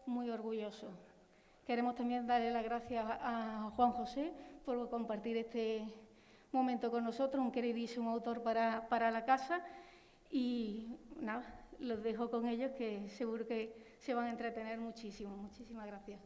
muy orgullosos. Queremos también darle las gracias a Juan José por compartir este momento con nosotros, un queridísimo autor para la casa. Y nada, los dejo con ellos, que seguro que se van a entretener muchísimo. Muchísimas gracias.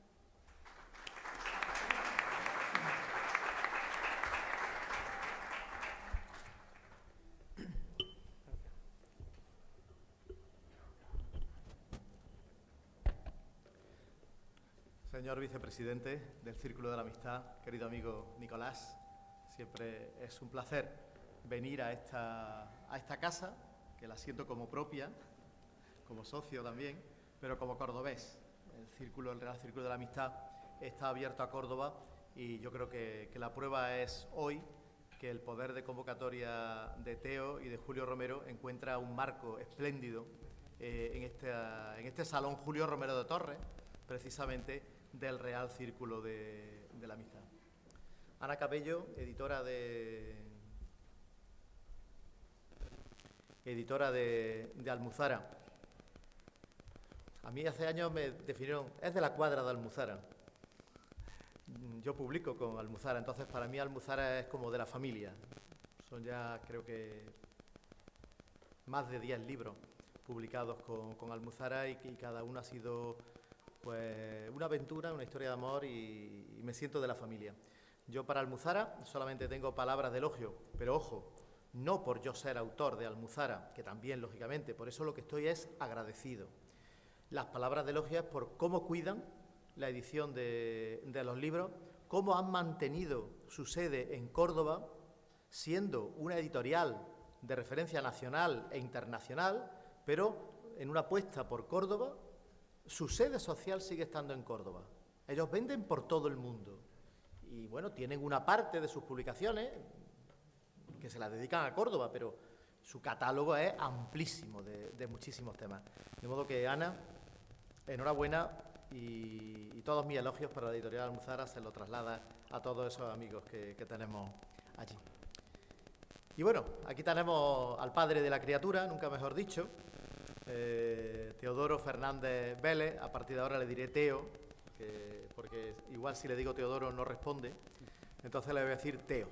Señor vicepresidente del Círculo de la Amistad, querido amigo Nicolás, siempre es un placer venir a esta casa, que la siento como propia, como socio también, pero como cordobés. El Real Círculo de la Amistad está abierto a Córdoba y yo creo que la prueba es hoy que el poder de convocatoria de Teo y de Julio Romero encuentra un marco espléndido en este Salón Julio Romero de Torres, precisamente del Real Círculo de la Amistad. Ana Cabello, editora de Almuzara. A mí hace años me definieron, es de la cuadra de Almuzara. Yo publico con Almuzara, entonces para mí Almuzara es como de la familia. Son ya, creo que, más de 10 libros publicados con Almuzara y cada uno ha sido pues una aventura, una historia de amor y me siento de la familia. Yo para Almuzara solamente tengo palabras de elogio, pero ojo, no por yo ser autor de Almuzara, que también, lógicamente, por eso lo que estoy es agradecido. Las palabras de elogio es por cómo cuidan la edición de los libros, cómo han mantenido su sede en Córdoba, siendo una editorial de referencia nacional e internacional, pero en una apuesta por Córdoba. Su sede social sigue estando en Córdoba. Ellos venden por todo el mundo. Y, bueno, tienen una parte de sus publicaciones que se las dedican a Córdoba, pero su catálogo es amplísimo de muchísimos temas. De modo que, Ana, enhorabuena y todos mis elogios para la editorial Almuzara se lo traslada a todos esos amigos que tenemos allí. Y, bueno, aquí tenemos al padre de la criatura, nunca mejor dicho, Teodoro Fernández Vélez. A partir de ahora le diré Teo, porque igual si le digo Teodoro no responde, entonces le voy a decir Teo.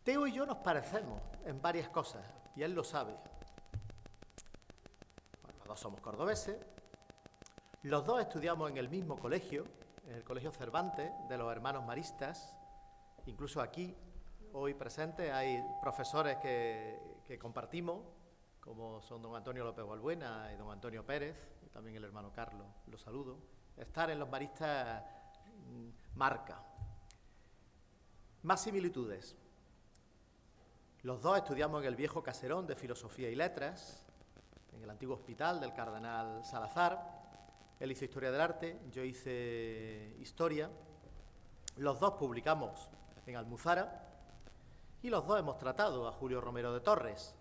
Teo y yo nos parecemos en varias cosas, y él lo sabe. Bueno, los dos somos cordobeses, los dos estudiamos en el mismo colegio, en el Colegio Cervantes de los Hermanos Maristas. Incluso aquí, hoy presentes, hay profesores que compartimos, como son don Antonio López Balbuena y don Antonio Pérez, y también el hermano Carlos, los saludo. Estar en los maristas marca. Más similitudes. Los dos estudiamos en el viejo caserón de Filosofía y Letras, en el antiguo hospital del Cardenal Salazar. Él hizo Historia del Arte, yo hice Historia. Los dos publicamos en Almuzara y los dos hemos tratado a Julio Romero de Torres.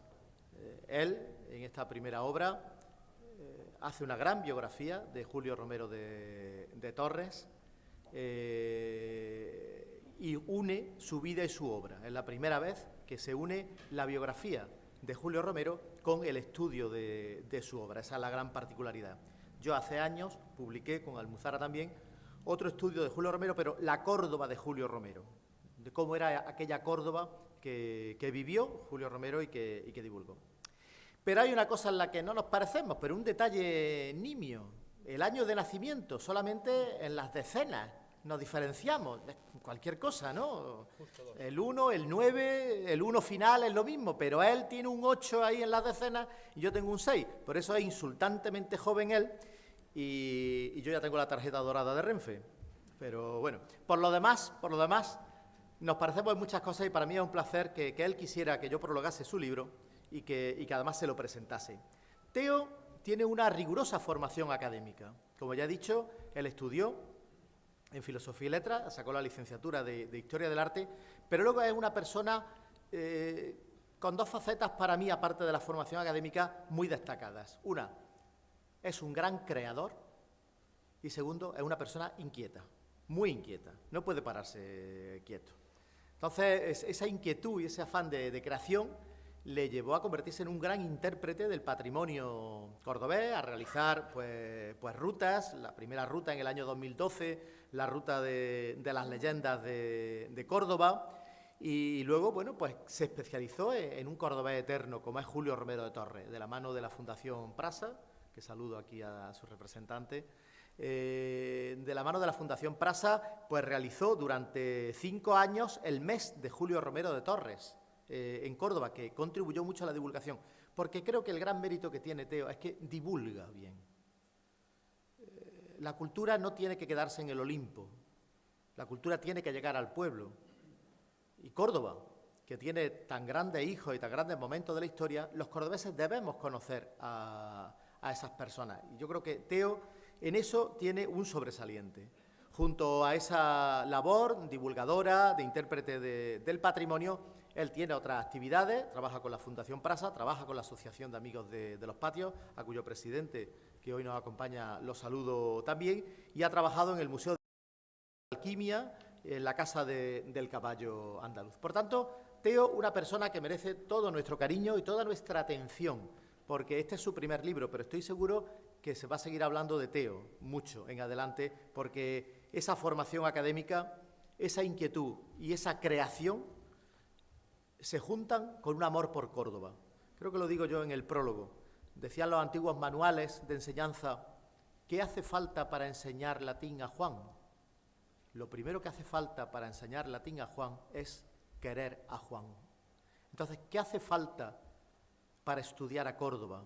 Él, en esta primera obra, hace una gran biografía de Julio Romero de Torres y une su vida y su obra. Es la primera vez que se une la biografía de Julio Romero con el estudio de su obra. Esa es la gran particularidad. Yo hace años publiqué con Almuzara también otro estudio de Julio Romero, pero la Córdoba de Julio Romero, de cómo era aquella Córdoba que vivió Julio Romero y que divulgó. Pero hay una cosa en la que no nos parecemos, pero un detalle nimio. El año de nacimiento, solamente en las decenas nos diferenciamos. Cualquier cosa, ¿no? El 1, el 9, el 1 final es lo mismo, pero él tiene un 8 ahí en las decenas y yo tengo un 6. Por eso es insultantemente joven él y yo ya tengo la tarjeta dorada de Renfe. Pero bueno, por lo demás, nos parecemos en muchas cosas y para mí es un placer que él quisiera que yo prologase su libro y que además se lo presentase. Teo tiene una rigurosa formación académica. Como ya he dicho, él estudió en Filosofía y Letras, sacó la licenciatura de Historia del Arte, pero luego es una persona con dos facetas para mí, aparte de la formación académica, muy destacadas. Una, es un gran creador y segundo, es una persona inquieta, muy inquieta, no puede pararse quieto. Entonces, esa inquietud y ese afán de creación le llevó a convertirse en un gran intérprete del patrimonio cordobés, a realizar pues rutas, la primera ruta en el año 2012, la ruta de las leyendas de Córdoba, y luego, bueno, pues se especializó en un cordobés eterno, como es Julio Romero de Torres, de la mano de la Fundación Prasa, que saludo aquí a su representante. De la mano de la Fundación Prasa, pues realizó durante 5 años el mes de Julio Romero de Torres en Córdoba, que contribuyó mucho a la divulgación, porque creo que el gran mérito que tiene Teo es que divulga bien. La cultura no tiene que quedarse en el Olimpo, la cultura tiene que llegar al pueblo. Y Córdoba, que tiene tan grandes hijos y tan grandes momentos de la historia, los cordobeses debemos conocer a esas personas. Y yo creo que Teo en eso tiene un sobresaliente. Junto a esa labor divulgadora, de intérprete del patrimonio, él tiene otras actividades, trabaja con la Fundación Prasa, trabaja con la Asociación de Amigos de los Patios, a cuyo presidente, que hoy nos acompaña, lo saludo también, y ha trabajado en el Museo de Alquimia, en la Casa del Caballo Andaluz. Por tanto, Teo, una persona que merece todo nuestro cariño y toda nuestra atención, porque este es su primer libro, pero estoy seguro que se va a seguir hablando de Teo mucho en adelante, porque esa formación académica, esa inquietud y esa creación se juntan con un amor por Córdoba. Creo que lo digo yo en el prólogo. Decían los antiguos manuales de enseñanza, ¿qué hace falta para enseñar latín a Juan? Lo primero que hace falta para enseñar latín a Juan es querer a Juan. Entonces, ¿qué hace falta para estudiar a Córdoba?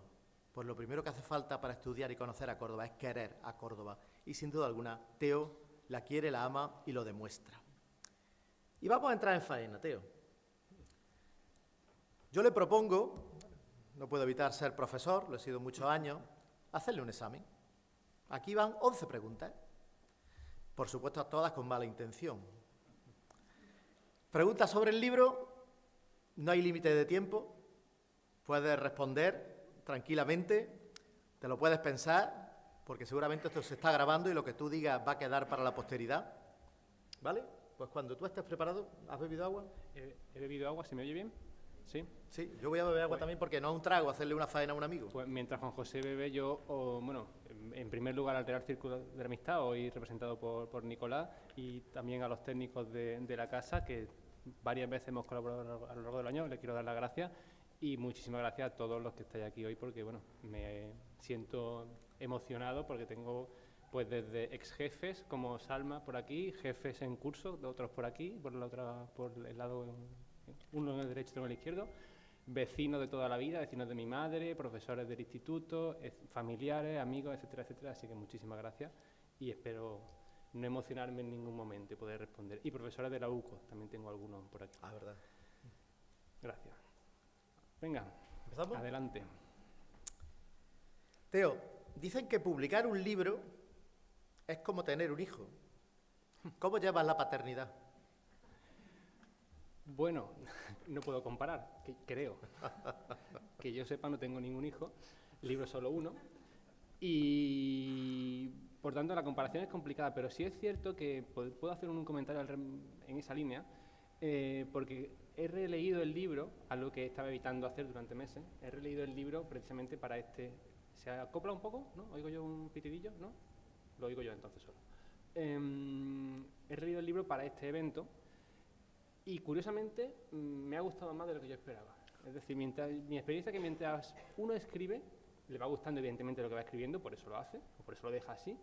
Pues lo primero que hace falta para estudiar y conocer a Córdoba es querer a Córdoba. Y sin duda alguna, Teo la quiere, la ama y lo demuestra. Y vamos a entrar en faena, Teo. Yo le propongo, no puedo evitar ser profesor, lo he sido muchos años, hacerle un examen. Aquí van 11 preguntas, por supuesto todas con mala intención. Preguntas sobre el libro, no hay límite de tiempo, puedes responder tranquilamente, te lo puedes pensar, porque seguramente esto se está grabando y lo que tú digas va a quedar para la posteridad, ¿vale? Pues cuando tú estés preparado, ¿has bebido agua? He bebido agua, ¿se me oye bien? ¿Sí? Sí, yo voy a beber agua también porque no es un trago hacerle una faena a un amigo. Pues mientras Juan José bebe, yo, en primer lugar al Real Círculo de la Amistad, hoy representado por Nicolás, y también a los técnicos de la casa, que varias veces hemos colaborado a lo largo del año, le quiero dar las gracias, y muchísimas gracias a todos los que estáis aquí hoy, porque bueno, me siento emocionado, porque tengo pues desde ex jefes como Salma por aquí, jefes en curso, otros por aquí, por el lado, uno en el derecho y otro en el izquierdo, vecinos de toda la vida, vecinos de mi madre, profesores del instituto, familiares, amigos, etcétera, etcétera. Así que muchísimas gracias y espero no emocionarme en ningún momento y poder responder. Y profesores de la UCO, también tengo algunos por aquí. Ah, verdad. Gracias. Venga, ¿empezamos? Adelante. Teo, dicen que publicar un libro es como tener un hijo. ¿Cómo llevas la paternidad? Bueno, no puedo comparar, creo. Que yo sepa, no tengo ningún hijo, libro solo uno. Y, por tanto, la comparación es complicada, pero sí es cierto que puedo hacer un comentario en esa línea, porque he releído el libro, algo que estaba evitando hacer durante meses, he releído el libro precisamente para este... ¿Se acopla un poco? ¿No? ¿Oigo yo un pitidillo? ¿No? Lo oigo yo entonces solo. He releído el libro para este evento, y curiosamente me ha gustado más de lo que yo esperaba. Es decir, mi experiencia es que mientras uno escribe, le va gustando evidentemente lo que va escribiendo, por eso lo hace, o por eso lo deja así,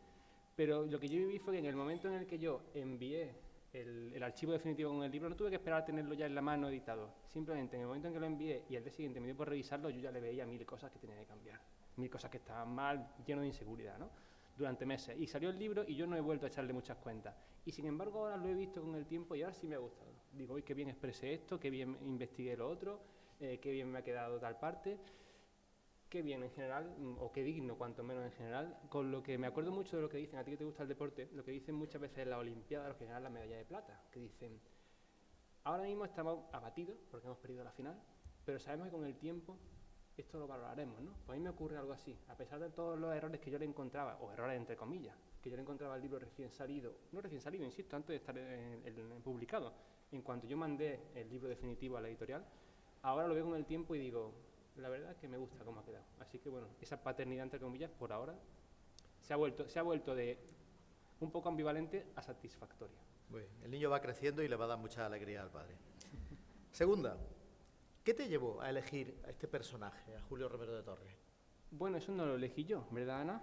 pero lo que yo viví fue que en el momento en el que yo envié el archivo definitivo con el libro, no tuve que esperar a tenerlo ya en la mano editado. Simplemente en el momento en que lo envié y al día siguiente me dio por revisarlo, yo ya le veía 1000 cosas que tenía que cambiar, 1000 cosas que estaban mal, lleno de inseguridad, ¿no? Durante meses. Y salió el libro y yo no he vuelto a echarle muchas cuentas. Y sin embargo ahora lo he visto con el tiempo y ahora sí me ha gustado. Digo, uy, qué bien expresé esto, qué bien investigué lo otro, qué bien me ha quedado tal parte, qué bien en general, o qué digno cuanto menos en general. Con lo que me acuerdo mucho de lo que dicen, a ti que te gusta el deporte, lo que dicen muchas veces en la Olimpiada, los que ganan la medalla de plata, que dicen, ahora mismo estamos abatidos porque hemos perdido la final, pero sabemos que con el tiempo esto lo valoraremos, ¿no? Pues a mí me ocurre algo así, a pesar de todos los errores que yo le encontraba, o errores entre comillas, que yo le encontraba al libro recién salido, no recién salido, insisto, antes de estar publicado. En cuanto yo mandé el libro definitivo a la editorial, ahora lo veo con el tiempo y digo, la verdad es que me gusta cómo ha quedado. Así que bueno, esa paternidad, entre comillas, por ahora se ha vuelto de un poco ambivalente a satisfactoria. Bueno, el niño va creciendo y le va a dar mucha alegría al padre. Segunda, ¿qué te llevó a elegir a este personaje, a Julio Romero de Torres? Bueno, eso no lo elegí yo, ¿verdad, Ana?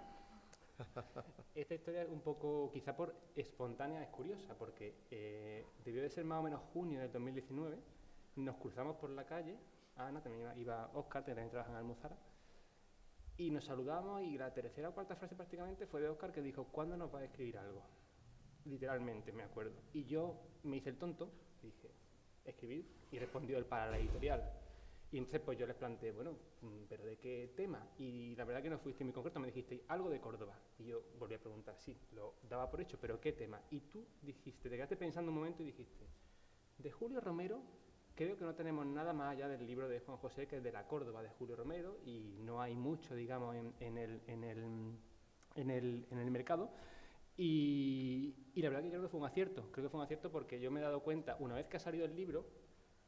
Esta historia es un poco, quizá por espontánea, es curiosa, porque debió de ser más o menos junio del 2019, nos cruzamos por la calle, Ana, también iba Óscar, que también trabaja en Almuzara, y nos saludamos y la tercera o cuarta frase prácticamente fue de Óscar que dijo, ¿cuándo nos va a escribir algo? Literalmente, me acuerdo. Y yo me hice el tonto, dije, escribir, y respondió él para la editorial. Y entonces pues yo les planteé, bueno, ¿pero de qué tema? Y la verdad que no fuiste muy concreto, me dijiste, algo de Córdoba. Y yo volví a preguntar, sí, lo daba por hecho, pero ¿qué tema? Y tú dijiste, te quedaste pensando un momento y dijiste, de Julio Romero, creo que no tenemos nada más allá del libro de Juan José, que es de la Córdoba de Julio Romero, y no hay mucho, digamos, en el mercado. Y la verdad que creo que fue un acierto porque yo me he dado cuenta, una vez que ha salido el libro,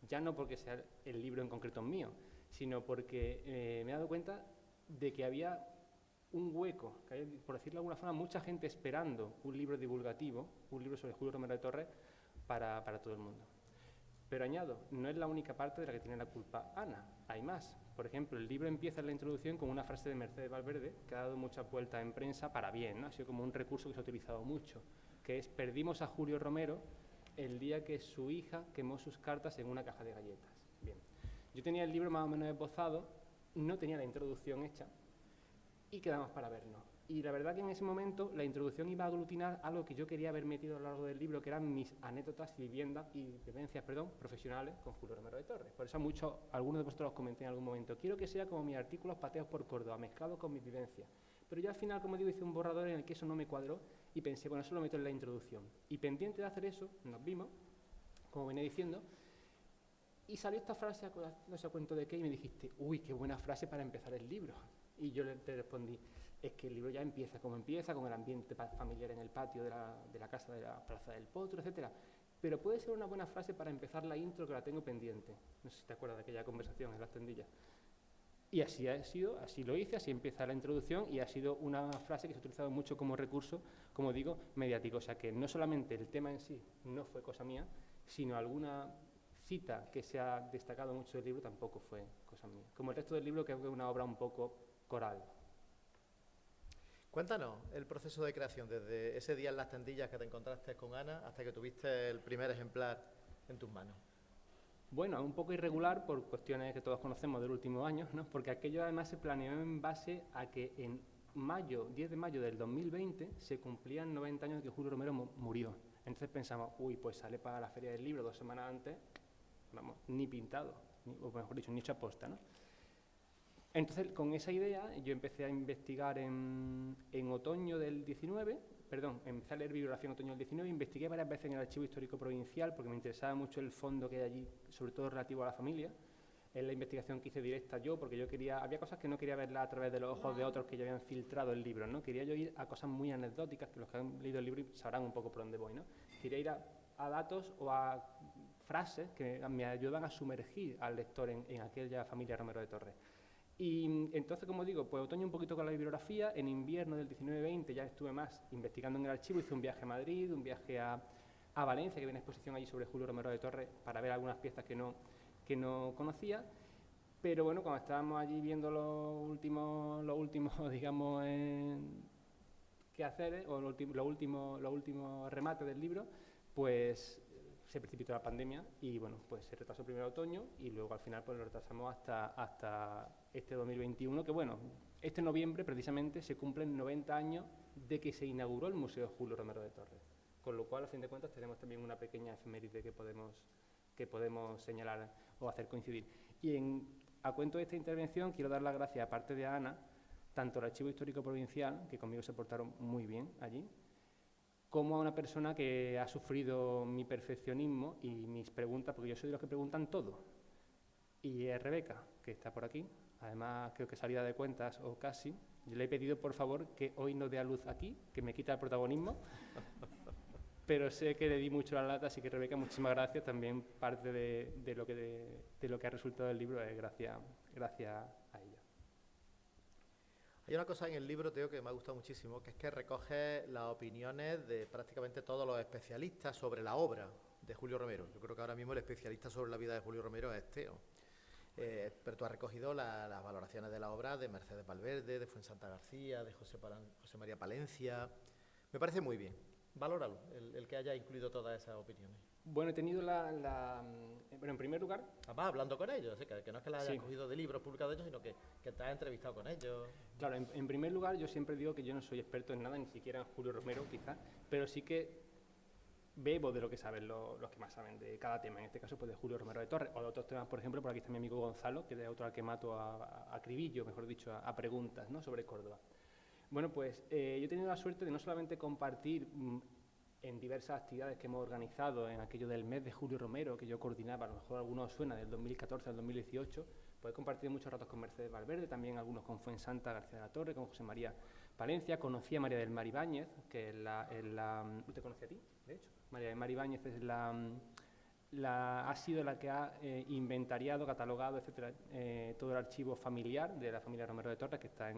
ya no porque sea el libro en concreto mío, sino porque me he dado cuenta de que había un hueco, que hay, por decirlo de alguna forma, mucha gente esperando un libro divulgativo, un libro sobre Julio Romero de Torres para todo el mundo. Pero añado, no es la única parte de la que tiene la culpa Ana, hay más. Por ejemplo, el libro empieza en la introducción con una frase de Mercedes Valverde que ha dado muchas vueltas en prensa para bien, ¿no? Ha sido como un recurso que se ha utilizado mucho, que es perdimos a Julio Romero el día que su hija quemó sus cartas en una caja de galletas. Bien, yo tenía el libro más o menos esbozado, no tenía la introducción hecha y quedamos para vernos. Y la verdad que en ese momento la introducción iba a aglutinar algo que yo quería haber metido a lo largo del libro, que eran mis anécdotas y vivencias profesionales con Julio Romero de Torres. Por eso algunos de vosotros os comenté en algún momento, quiero que sea como mis artículos pateados por Córdoba, mezclados con mis vivencias. Pero yo al final, como digo, hice un borrador en el que eso no me cuadró y pensé, bueno, eso lo meto en la introducción. Y pendiente de hacer eso, nos vimos, como venía diciendo, y salió esta frase, no sé a cuento de qué, y me dijiste, uy, qué buena frase para empezar el libro. Y yo te respondí, es que el libro ya empieza, con el ambiente familiar en el patio de la casa de la Plaza del Potro, etcétera. Pero puede ser una buena frase para empezar la intro, que la tengo pendiente. No sé si te acuerdas de aquella conversación en las tendillas. Y así ha sido, así lo hice, así empieza la introducción y ha sido una frase que se ha utilizado mucho como recurso, como digo, mediático. O sea que no solamente el tema en sí no fue cosa mía, sino alguna cita que se ha destacado mucho del libro tampoco fue cosa mía. Como el resto del libro, que es una obra un poco coral. Cuéntanos el proceso de creación, desde ese día en las tendillas que te encontraste con Ana hasta que tuviste el primer ejemplar en tus manos. Bueno, un poco irregular por cuestiones que todos conocemos del último año, ¿no? Porque aquello además se planeó en base a que en 10 de mayo del 2020 se cumplían 90 años de que Julio Romero murió. Entonces pensamos, uy, pues sale para la Feria del Libro 2 semanas antes, vamos, ni pintado, o mejor dicho, ni hecho aposta, ¿no? Entonces, con esa idea, yo empecé a investigar en otoño del 19, empecé a leer bibliografía en otoño del 19, investigué varias veces en el Archivo Histórico Provincial, porque me interesaba mucho el fondo que hay allí, sobre todo relativo a la familia. Es la investigación que hice directa yo, porque había cosas que no quería verlas a través de los ojos de otros que ya habían filtrado el libro, ¿no? Quería yo ir a cosas muy anecdóticas, que los que han leído el libro sabrán un poco por dónde voy, ¿no? Quería ir a datos o a frases que me ayudan a sumergir al lector en aquella familia Romero de Torres. Y entonces, como digo, pues otoño un poquito con la bibliografía, en invierno del 19-20 ya estuve más investigando en el archivo, hice un viaje a Madrid, un viaje a Valencia, que había una exposición allí sobre Julio Romero de Torres, para ver algunas piezas que no conocía, pero bueno, cuando estábamos allí viendo los últimos digamos, quehaceres, o los últimos remates del libro, pues se precipitó la pandemia y bueno, pues se retrasó primero otoño y luego al final pues lo retrasamos hasta este 2021, que bueno, este noviembre precisamente se cumplen 90 años de que se inauguró el Museo Julio Romero de Torres, con lo cual a fin de cuentas tenemos también una pequeña efeméride que podemos señalar o hacer coincidir. Y a cuento de esta intervención quiero dar las gracias, aparte de a Ana, tanto al Archivo Histórico Provincial, que conmigo se portaron muy bien allí, como a una persona que ha sufrido mi perfeccionismo y mis preguntas, porque yo soy de los que preguntan todo. Y es Rebeca, que está por aquí, además creo que salida de cuentas o casi. Yo le he pedido, por favor, que hoy no dé a luz aquí, que me quita el protagonismo. pero sé que le di mucho la lata, así que Rebeca, muchísimas gracias. También parte de lo que ha resultado del libro es gracias a ella. Hay una cosa en el libro, Teo, que me ha gustado muchísimo, que es que recoge las opiniones de prácticamente todos los especialistas sobre la obra de Julio Romero. Yo creo que ahora mismo el especialista sobre la vida de Julio Romero es Teo. Pero tú has recogido las valoraciones de la obra de Mercedes Valverde, de Fuensanta García, de José María Palencia. Me parece muy bien. Valóralo, el que haya incluido todas esas opiniones. Bueno, he tenido bueno, en primer lugar... Además, hablando con ellos, que no es que las hayas Sí. cogido de libros publicados de ellos, sino que te has entrevistado con ellos. Claro, en primer lugar, yo siempre digo que yo no soy experto en nada, ni siquiera en Julio Romero, quizás, pero sí que bebo de lo que saben los que más saben de cada tema. En este caso, pues de Julio Romero de Torres, o de otros temas, por ejemplo, por aquí está mi amigo Gonzalo, que es otro al que mato a cribillo, mejor dicho, a preguntas, ¿no?, sobre Córdoba. Bueno, pues yo he tenido la suerte de no solamente compartir en diversas actividades que hemos organizado, en aquello del mes de Julio Romero, que yo coordinaba, a lo mejor algunos suena, del 2014 al 2018, pues he compartido muchos ratos con Mercedes Valverde, también algunos con Fuensanta García de la Torre, con José María Palencia. Conocí a María del Mar Ibáñez, que ¿te conocí a ti, de hecho? María del Mar Ibáñez es ha sido la que ha inventariado, catalogado, etcétera, todo el archivo familiar de la familia Romero de Torres, que está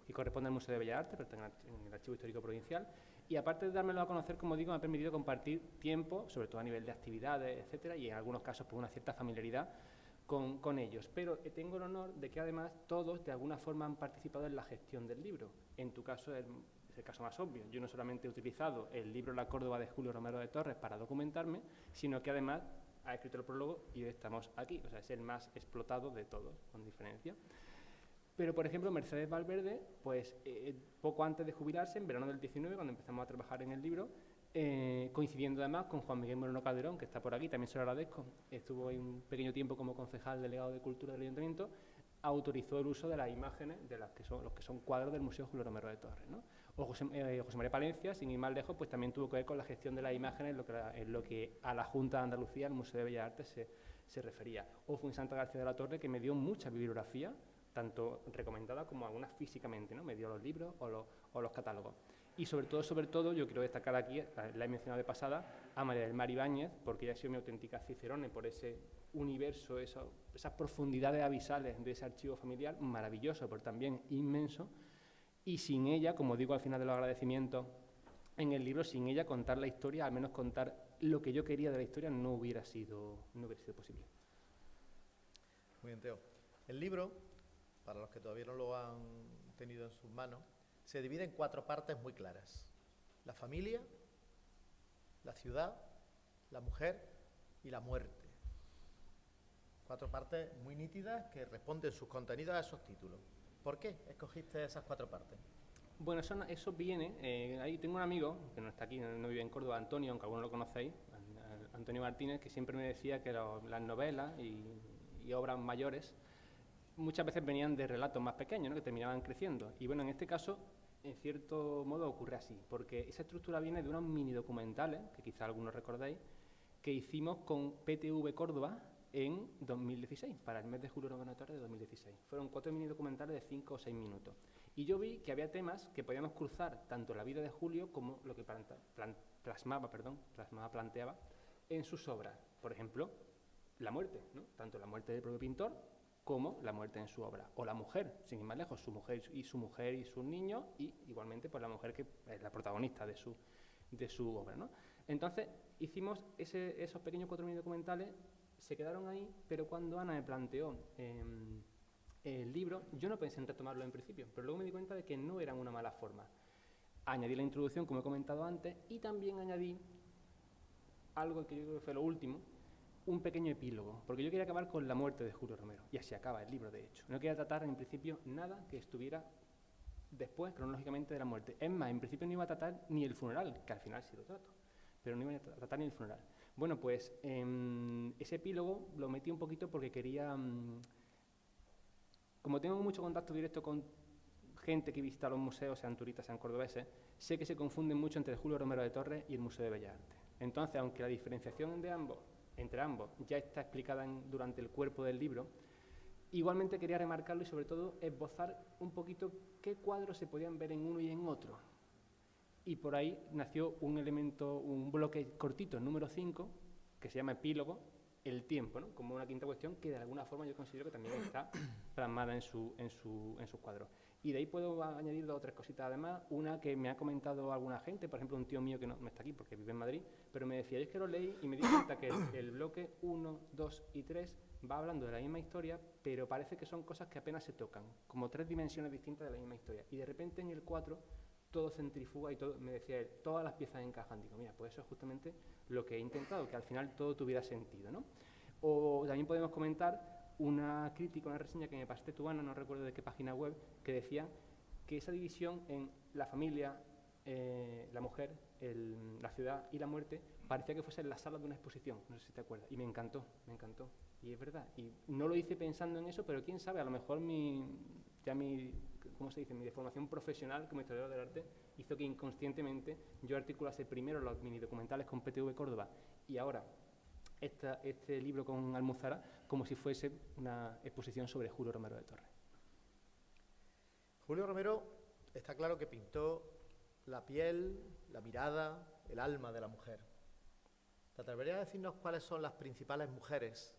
que corresponde al Museo de Bellas Artes, pero está en el Archivo Histórico Provincial. Y aparte de dármelo a conocer, como digo, me ha permitido compartir tiempo, sobre todo a nivel de actividades, etcétera, y en algunos casos pues una cierta familiaridad con ellos. Pero tengo el honor de que además todos de alguna forma han participado en la gestión del libro. En tu caso es el caso más obvio. Yo no solamente he utilizado el libro La Córdoba de Julio Romero de Torres para documentarme, sino que además ha escrito el prólogo y hoy estamos aquí. O sea, es el más explotado de todos, con diferencia. Pero, por ejemplo, Mercedes Valverde, pues poco antes de jubilarse, en verano del 19, cuando empezamos a trabajar en el libro, coincidiendo además con Juan Miguel Moreno Calderón, que está por aquí, también se lo agradezco, estuvo ahí un pequeño tiempo como concejal delegado de Cultura del Ayuntamiento, autorizó el uso de las imágenes de los que son cuadros del Museo Julio Romero de Torres, ¿no? O José María Palencia, sin ir más lejos, pues también tuvo que ver con la gestión de las imágenes en lo que a la Junta de Andalucía, al Museo de Bellas Artes, se refería. O Fuensanta García de la Torre, que me dio mucha bibliografía, tanto recomendada como algunas físicamente, ¿no? Me dio los libros o los catálogos. Y sobre todo, yo quiero destacar aquí, la he mencionado de pasada, a María del Mar Ibáñez, porque ella ha sido mi auténtica cicerone por ese universo, esas profundidades abisales de ese archivo familiar, maravilloso, pero también inmenso. Y sin ella, como digo al final de los agradecimientos en el libro, sin ella contar la historia, al menos contar lo que yo quería de la historia, no hubiera sido posible. Muy bien, Teo. El libro, para los que todavía no lo han tenido en sus manos, se divide en 4 partes muy claras: la familia, la ciudad, la mujer y la muerte. 4 partes muy nítidas que responden sus contenidos a esos títulos. ¿Por qué escogiste esas 4 partes? Bueno, eso viene, ahí tengo un amigo, que no está aquí, no vive en Córdoba, Antonio, aunque algunos lo conocéis, Antonio Martínez, que siempre me decía que las novelas y obras mayores muchas veces venían de relatos más pequeños, ¿no?, que terminaban creciendo. Y bueno, en este caso, en cierto modo ocurre así, porque esa estructura viene de unos mini documentales, que quizá algunos recordéis, que hicimos con PTV Córdoba en 2016, para el mes de Julio Romero de Torres de 2016. Fueron 4 mini documentales de 5 o 6 minutos. Y yo vi que había temas que podíamos cruzar tanto la vida de Julio como lo que planteaba en sus obras. Por ejemplo, la muerte, ¿no? Tanto la muerte del propio pintor como la muerte en su obra. O la mujer, sin ir más lejos, su mujer y sus niños, y igualmente pues la mujer que es la protagonista de su obra, ¿no? Entonces hicimos esos pequeños 4 mini documentales, se quedaron ahí, pero cuando Ana me planteó el libro, yo no pensé en retomarlo en principio, pero luego me di cuenta de que no eran una mala forma. Añadí la introducción, como he comentado antes, y también añadí algo que yo creo que fue lo último, un pequeño epílogo, porque yo quería acabar con la muerte de Julio Romero, y así acaba el libro, de hecho. No quería tratar en principio nada que estuviera después, cronológicamente, de la muerte. Es más, en principio no iba a tratar ni el funeral, que al final sí lo trato, pero no iba a tratar ni el funeral. Bueno, pues ese epílogo lo metí un poquito porque quería... como tengo mucho contacto directo con gente que visita los museos, sean turistas, sean cordobeses, sé que se confunden mucho entre el Julio Romero de Torres y el Museo de Bellas Artes. Entonces, aunque la diferenciación entre ambos ya está explicada durante el cuerpo del libro, igualmente quería remarcarlo y sobre todo esbozar un poquito qué cuadros se podían ver en uno y en otro. Y por ahí nació un elemento, un bloque cortito, número 5, que se llama epílogo, el tiempo, ¿no? Como una quinta cuestión que de alguna forma yo considero que también está plasmada en sus cuadros. Y de ahí puedo añadir 2 o 3 cositas además. Una que me ha comentado alguna gente, por ejemplo un tío mío que no está aquí porque vive en Madrid, pero me decía, es que lo leí y me di cuenta que el bloque 1, 2 y 3 va hablando de la misma historia, pero parece que son cosas que apenas se tocan, como 3 dimensiones distintas de la misma historia. Y de repente en el 4 todo centrifuga y todo, me decía él, todas las piezas encajan. Digo, mira, pues eso es justamente lo que he intentado, que al final todo tuviera sentido, ¿no? O también podemos comentar una crítica, una reseña que me pasaste tú, Ana, no recuerdo de qué página web, que decía que esa división en la familia, la mujer, la ciudad y la muerte, parecía que fuese en la sala de una exposición, no sé si te acuerdas, y me encantó, y es verdad, y no lo hice pensando en eso, pero quién sabe, a lo mejor ¿cómo se dice?, mi deformación profesional como historiador del arte hizo que inconscientemente yo articulase primero los mini documentales con PTV Córdoba y ahora este libro con Almuzara como si fuese una exposición sobre Julio Romero de Torres. Julio Romero está claro que pintó la piel, la mirada, el alma de la mujer. ¿Te atreverías a decirnos cuáles son las principales mujeres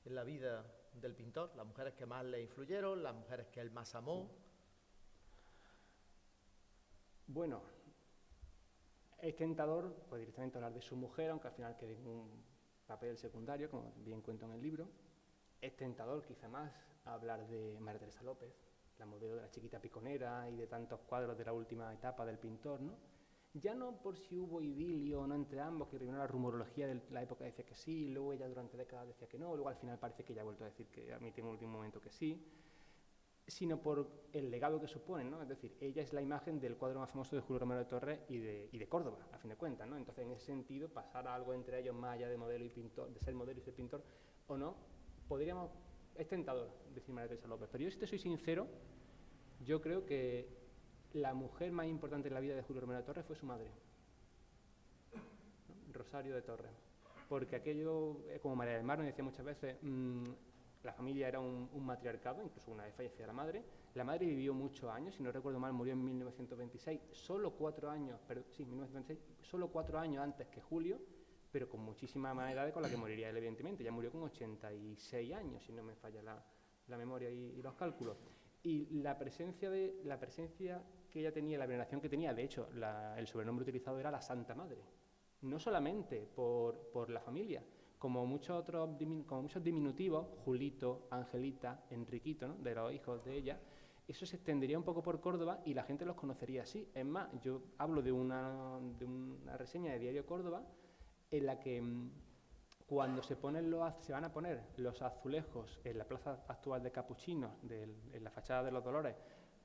en la vida del pintor? Las mujeres que más le influyeron, las mujeres que él más amó. Bueno, es tentador pues, directamente hablar de su mujer, aunque al final quede un papel secundario, como bien cuento en el libro. Es tentador quizá más hablar de María Teresa López, la modelo de la chiquita piconera y de tantos cuadros de la última etapa del pintor, ¿no? Ya no por si hubo idilio o no entre ambos, que primero la rumorología de la época decía que sí, luego ella durante décadas decía que no, luego al final parece que ella ha vuelto a decir que a mí tiene un último momento que sí, sino por el legado que suponen, ¿no? Es decir, ella es la imagen del cuadro más famoso de Julio Romero de Torres y de Córdoba, a fin de cuentas, ¿no? Entonces, en ese sentido, pasar a algo entre ellos más allá de modelo y pintor, de ser modelo y ser pintor, o no, es tentador decir María Teresa López, pero yo, si te soy sincero, yo creo que la mujer más importante en la vida de Julio Romero de Torres fue su madre, ¿no? Rosario de Torres, porque aquello, como María del Mar me decía muchas veces, la familia era un matriarcado, incluso una vez fallecida la madre vivió muchos años, si no recuerdo mal, murió en 1926, solo 4 años antes que Julio, pero con muchísima más edad con la que moriría él, evidentemente. Ya murió con 86 años, si no me falla la memoria y los cálculos. Y la presencia que ella tenía, la veneración que tenía, de hecho, el sobrenombre utilizado era la Santa Madre, no solamente por la familia, como muchos diminutivos, Julito, Angelita, Enriquito, ¿no?, de los hijos de ella, eso se extendería un poco por Córdoba y la gente los conocería así. Es más, yo hablo de una reseña de Diario Córdoba en la que cuando se van a poner los azulejos en la plaza actual de Capuchinos, en la fachada de los Dolores,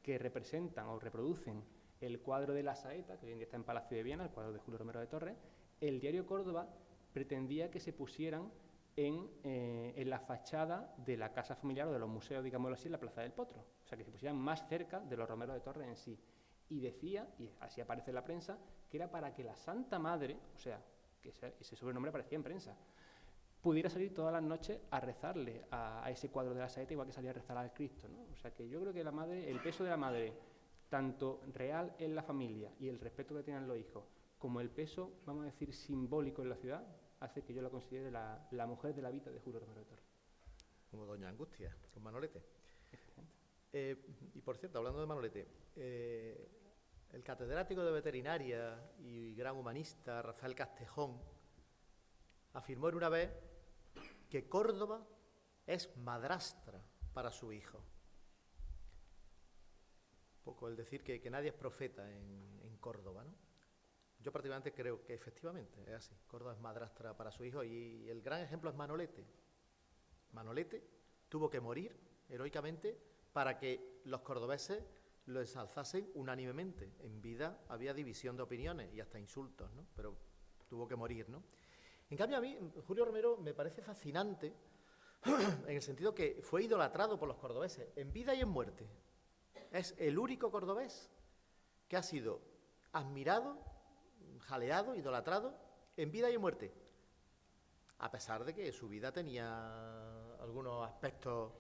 que representan o reproducen el cuadro de la Saeta, que hoy en día está en Palacio de Viena, el cuadro de Julio Romero de Torres, el Diario Córdoba pretendía que se pusieran en la fachada de la casa familiar o de los museos, digámoslo así, en la Plaza del Potro. O sea, que se pusieran más cerca de los Romero de Torres en sí. Y decía, y así aparece en la prensa, que era para que la Santa Madre, o sea, que ese sobrenombre aparecía en prensa, pudiera salir todas las noches a rezarle a ese cuadro de la Saeta, igual que salía a rezar al Cristo, ¿no? O sea, que yo creo que la madre, el peso de la madre, tanto real en la familia y el respeto que tienen los hijos, como el peso, vamos a decir, simbólico en la ciudad, hace que yo la considere la mujer de la vida de Julio Romero de Torres. Como Doña Angustia, con Manolete. Y por cierto, hablando de Manolete, el catedrático de veterinaria y gran humanista Rafael Castejón afirmó en una vez que Córdoba es madrastra para su hijo. Un poco el decir que nadie es profeta en Córdoba, ¿no? Yo particularmente creo que efectivamente es así. Córdoba es madrastra para su hijo y el gran ejemplo es Manolete. Manolete tuvo que morir heroicamente para que los cordobeses lo ensalzasen unánimemente. En vida había división de opiniones y hasta insultos, ¿no? Pero tuvo que morir, ¿no? En cambio, a mí, Julio Romero me parece fascinante en el sentido que fue idolatrado por los cordobeses, en vida y en muerte. Es el único cordobés que ha sido admirado, jaleado, idolatrado, en vida y en muerte, a pesar de que su vida tenía algunos aspectos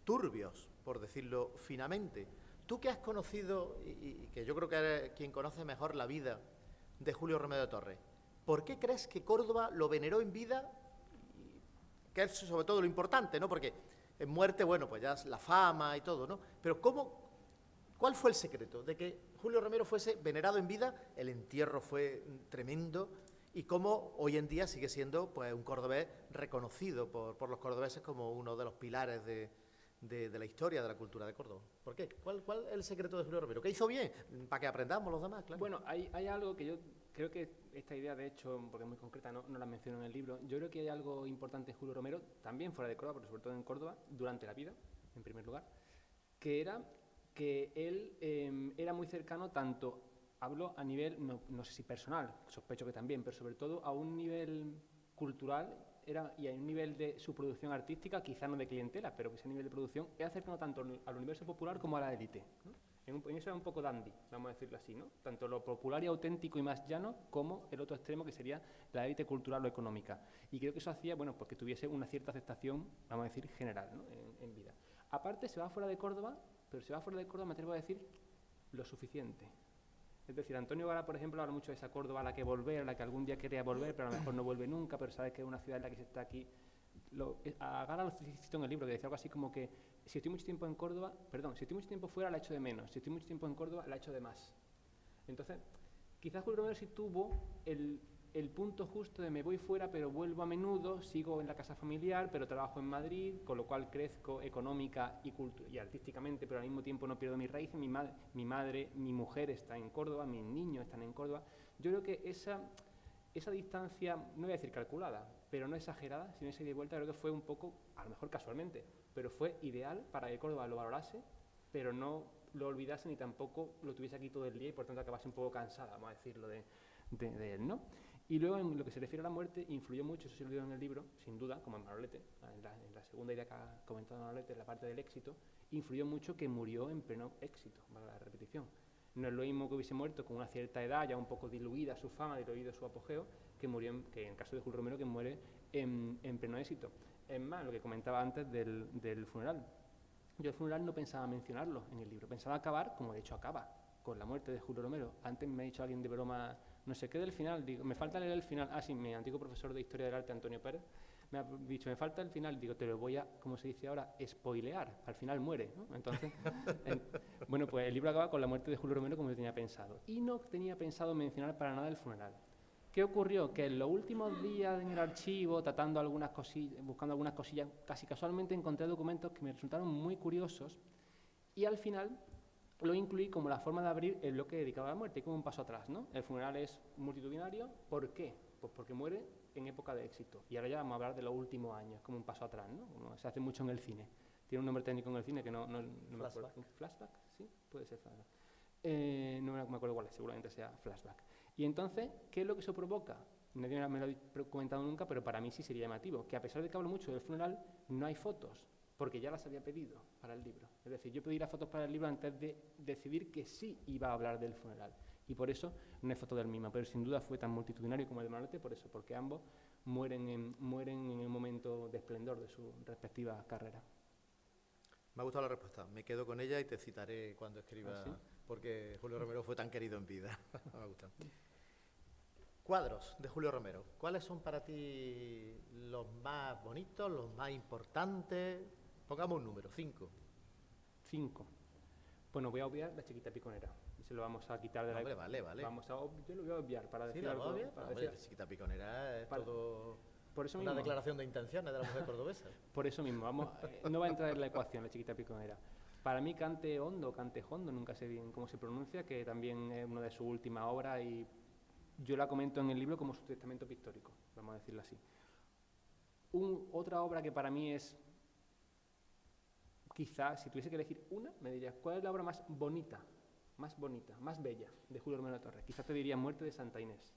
turbios, por decirlo finamente. Tú que has conocido, y que yo creo que eres quien conoce mejor la vida de Julio Romero de Torres, ¿por qué crees que Córdoba lo veneró en vida? Que es sobre todo lo importante, ¿no? Porque en muerte, bueno, pues ya es la fama y todo, ¿no? Pero ¿cuál fue el secreto de que Julio Romero fuese venerado en vida? El entierro fue tremendo, y cómo hoy en día sigue siendo, pues, un cordobés reconocido por los cordobeses como uno de los pilares de la historia de la cultura de Córdoba. ¿Por qué? ¿Cuál es el secreto de Julio Romero? ¿Qué hizo bien? Para que aprendamos los demás, claro. Bueno, hay algo que yo creo que esta idea, de hecho, porque es muy concreta, no la menciono en el libro. Yo creo que hay algo importante de Julio Romero, también fuera de Córdoba, pero sobre todo en Córdoba, durante la vida, en primer lugar, que era que él era muy cercano, tanto, hablo a nivel, no sé si personal, sospecho que también, pero sobre todo a un nivel cultural y a un nivel de su producción artística, quizá no de clientela, pero que ese nivel de producción era cercano tanto al universo popular como a la élite, ¿no? En eso era un poco dandy, vamos a decirlo así, ¿no? Tanto lo popular y auténtico y más llano, como el otro extremo, que sería la élite cultural o económica. Y creo que eso hacía, bueno, pues que tuviese una cierta aceptación, vamos a decir, general, ¿no? en vida. Aparte, se va fuera de Córdoba, pero se va fuera de Córdoba, me atrevo a decir, lo suficiente. Es decir, Antonio Gala, por ejemplo, habla mucho de esa Córdoba a la que volver, a la que algún día quería volver, pero a lo mejor no vuelve nunca, pero sabe que es una ciudad en la que se está aquí. A Gala lo cito en el libro, que decía algo así como que si estoy mucho tiempo en Córdoba, si estoy mucho tiempo fuera la echo de menos, si estoy mucho tiempo en Córdoba la echo de más. Entonces, quizás Julio Romero sí tuvo el punto justo de me voy fuera, pero vuelvo a menudo, sigo en la casa familiar, pero trabajo en Madrid, con lo cual crezco económica y artísticamente, pero al mismo tiempo no pierdo mis raíces. Mi madre, mi mujer está en Córdoba, mis niños están en Córdoba. Yo creo que esa distancia, no voy a decir calculada, pero no exagerada, sino esa ida y vuelta, creo que fue un poco, a lo mejor casualmente, pero fue ideal para que Córdoba lo valorase, pero no lo olvidase ni tampoco lo tuviese aquí todo el día y por tanto acabase un poco cansada, vamos a decirlo, de él, ¿no? Y luego, en lo que se refiere a la muerte, influyó mucho, eso sí lo digo en el libro, sin duda, como en Manolete, en la segunda idea que ha comentado Manolete, en la parte del éxito, influyó mucho que murió en pleno éxito, vale la repetición. No es lo mismo que hubiese muerto con una cierta edad, ya un poco diluida su fama, diluido su apogeo, que en el caso de Julio Romero, que muere en pleno éxito. Es más, lo que comentaba antes del funeral. Yo el funeral no pensaba mencionarlo en el libro, pensaba acabar, como de hecho acaba, con la muerte de Julio Romero. Antes me ha dicho alguien de broma, no sé qué del final, digo, me falta leer el final. Ah, sí, mi antiguo profesor de Historia del Arte, Antonio Pérez, me ha dicho, me falta el final, digo, te lo voy a, como se dice ahora, spoilear, al final muere, ¿no? Entonces, bueno, pues el libro acaba con la muerte de Julio Romero como yo tenía pensado. Y no tenía pensado mencionar para nada el funeral. ¿Qué ocurrió? Que en los últimos días en el archivo, buscando algunas cosillas, casi casualmente encontré documentos que me resultaron muy curiosos y al final lo incluí como la forma de abrir el bloque dedicado a la muerte, como un paso atrás, ¿no? El funeral es multitudinario, ¿por qué? Pues porque muere en época de éxito. Y ahora ya vamos a hablar de los últimos años, como un paso atrás, ¿no? Como se hace mucho en el cine. Tiene un nombre técnico en el cine que no me acuerdo. ¿Flashback? Sí, puede ser flashback. No me acuerdo cuál es, seguramente sea flashback. Y entonces, ¿qué es lo que eso provoca? Nadie me lo ha comentado nunca, pero para mí sí sería llamativo, que a pesar de que hablo mucho del funeral, no hay fotos, porque ya las había pedido para el libro. Es decir, yo pedí las fotos para el libro antes de decidir que sí iba a hablar del funeral. Y por eso no hay foto del mismo, pero sin duda fue tan multitudinario como el de Manolete, por eso, porque ambos mueren en el momento de esplendor de su respectiva carrera. Me ha gustado la respuesta, me quedo con ella y te citaré cuando escriba, ¿Ah, sí? Porque Julio Romero fue tan querido en vida. Me gusta. Cuadros de Julio Romero, ¿cuáles son para ti los más bonitos, los más importantes? Pongamos un número, 5. 5. Bueno, voy a obviar la Chiquita Piconera. Se lo vamos a quitar de la... Hombre, vale. Yo lo voy a obviar para ¿Sí, decir la algo... obvia? Para Hombre, decir, la Chiquita Piconera es todo por eso una mismo, declaración de intenciones de la mujer cordobesa. Por eso mismo, no va a entrar en la ecuación la Chiquita Piconera. Para mí Cante Hondo, Cante Hondo, nunca sé bien cómo se pronuncia, que también es una de sus últimas obras y yo la comento en el libro como su testamento pictórico, vamos a decirlo así. Otra obra que para mí es, quizás, si tuviese que elegir una, me dirías, ¿cuál es la obra más bonita, más bella de Julio Romero de Torres? Quizás te diría Muerte de Santa Inés.